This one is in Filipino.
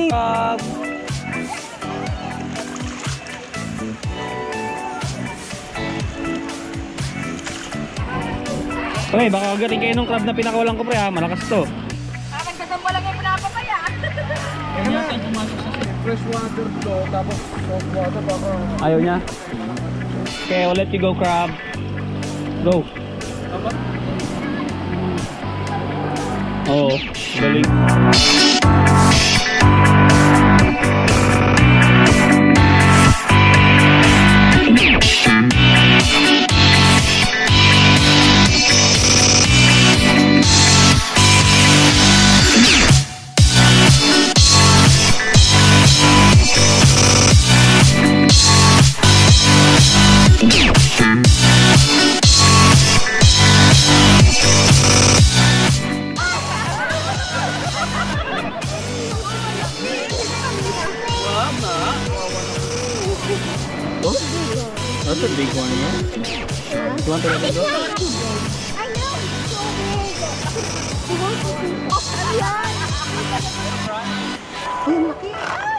Okay, baka agatin kayo ng crab na pinakawalan ko pre ha, malakas to. Nagkasamba lang yung pinapapaya. Fresh water to, tapos soft water baka... Ayaw niya? Okay, I'll let you go crab. Go. Oo, galing. That's a big one, yeah? You want to let it go? I know, it's so big. Ayun, laki.